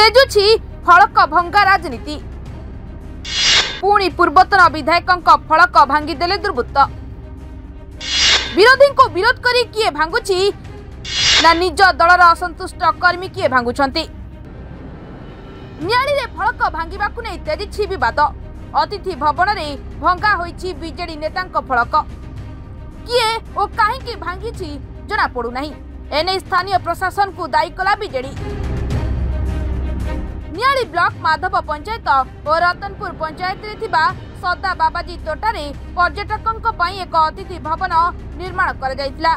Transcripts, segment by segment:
तेजुछि फलक भंगा राजनीति। पुणी पूर्वतन विधायक फलक भांगीदेले दुर्बृत्त। विरोधी को विरोध करी किए भांगुछि ना निज दलर असंतुष्ट कर्मी किए भांगुछंती। न्याली रे फलक भांगिबाकु नै तेजिछि विवाद। अतिथि भवन रे भंगा होईछि बीजेडी नेतांक फलक। किए ओ काहेकि भांगिछि जना पड़ू नाही। एने स्थानीय प्रशासन को दायी कला बीजेडी। न्याली ब्लॉक माधव पंचायत और रतनपुर पंचायत रे थिबा सदा बाबाजी तोटारे पर्यटकों पई एक अतिथि भवन निर्माण कर जायतिला।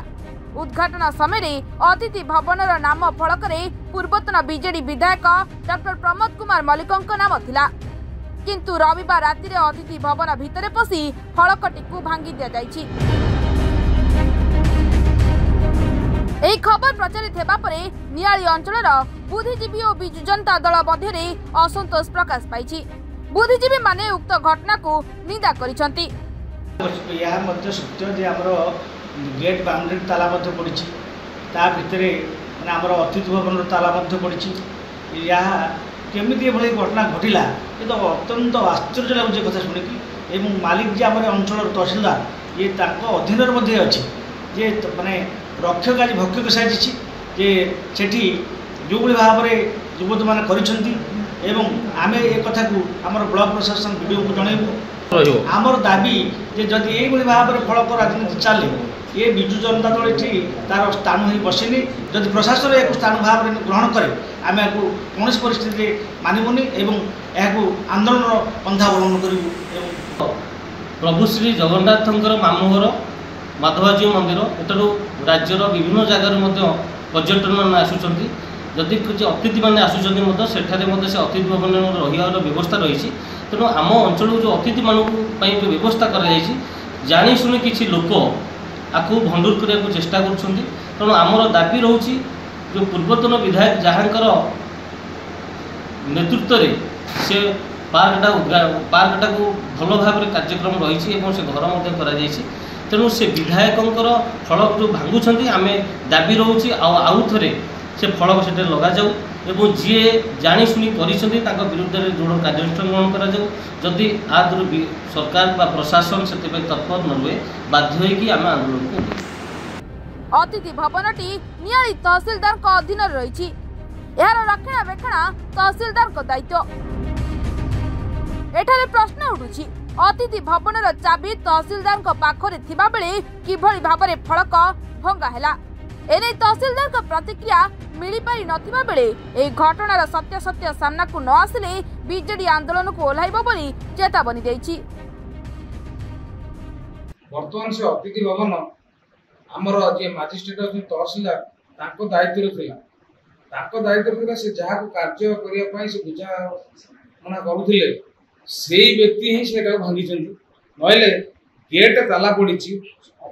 उद्घाटन समय अतिथि भवनर नाम फलक रे पूर्वतन बीजेडी विधायक डॉक्टर प्रमोद कुमार मल्लिकଙ୍କ नाम थिला। किंतु रविवार राति रे अतिथि भवन भितरे पसी फलकटिकु भांगी दिया जायछि। एही खबर प्रचारित हेबा परे नियाली अंचलर बुद्धिजीवी और बिजु जनता दल मध्य असंतोष प्रकाश पाइछि। बुद्धिजीवी माने उक्त घटना को निंदा करिसंती। यह मध्य सत्य जे हमरो गेट बाउंड्री ताला मध्य पड़िछि। ता भितरे माने हमरो अतिथि भवन ताला मध्य पड़िछि। यह केमिति भली घटना घटिला ये तो अत्यंत आश्चर्य लागुछि कथा सुनिकी। एवं मालिक जे हमर अंचल तहसीलदार ये ताको अधीन मध्ये अछि जे माने रक्षक आज भक्षक साजिछि जे सेठी जो भाव में युवत मैंने कर आम ए कथा को आम ब्लॉक प्रशासन वीडियो को जनइबू। आमर दाबी जे जदि यही भाव में फलक राजनीति चले ये बिजु जनता दल ये तार स्थान हो बसनी। जदि प्रशासन एक स्थान भाव में ग्रहण करे आम या कौन परिस्थिति मानबूनी एवं आंदोलन पंथा अवलम्बन करूँ। प्रभु श्री जगन्नाथंकर मामुघर माधवाजी मंदिर एतु राज्यर विभिन्न जगार पर्यटन मैंने आसुँच। जदि किसी अतिथि मैंने आसुँच से अतिथि भवन रही व्यवस्था रही। तेणु आम अंचल जो अतिथि मानी जो व्यवस्था कराशुणी किसी लोक आपको भंडूर करने को चेष्टा कर। तेणु आमर दाबी रोचे जो पूर्वतन विधायक जहाँकर नेतृत्व में से पार्कटा को भल भाव कार्यक्रम रही से घर तेणु से विधायकंकर फलक जो भांगुंट आम दाबी रोचे आउ थे से फलक से लगा जाऊ एवं जी जाशुणी कर विरुद्ध में दृढ़ कार्यानुष्ठान ग्रहण करी सरकार बा प्रशासन से तत्पर न रुए बाध्य आम आंदोलन को। अतिथि भवनटी नियाली तहसीलदार अधीन रही। यार रक्षणाबेक्षण तहसीलदार दायित्व। एठारे प्रश्न उठुछि अतिथि भवनर चाबी तहसीलदार पाखरे थिबा बेले किभଳି भाबरे फलक भंगा हैला। एने तहसीलदार प्रतिक्रिया मिली पारि नथिबा बेले ए घटनार सत्य सामना को न आसिले बीजेडी आंदोलन को ओह्लाइबो बोली चेतावनी दैछि। वर्तमान से अतिथि भवन आमर जे मजिस्ट्रेट अछि तहसीलदार ताको दायित्व थिला। ताको दायित्व थिला से जहा को कार्य करिया पई से बुझा मना करूथिले सेही व्यक्ति ही सेटा भांगी चंदी। नहले गेट ताला पड़िछि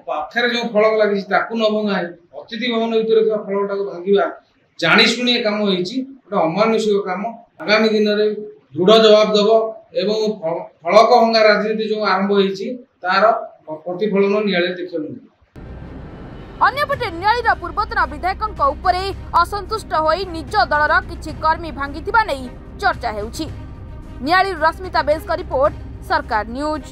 पाखरे जो फलक लगी ताकू न भंगा अतिथि भवन भीतर फलकटा को भांगा जानी शुणी काम होती अमानुषिक काम। आगामी दिन में दृढ़ जवाब दब एवं फलक भंगा राजनीति जो आरंभ होती तार प्रतिफलन नियाली देखा मिले। अन्यपटे नियालीर पूर्वतन विधायक उपरे असंतुष्ट होई निज दलर किछि कर्मी भांगी थिबा नै चर्चा हेउछि। नियाली रश्मिता बेस का रिपोर्ट, सरकार न्यूज।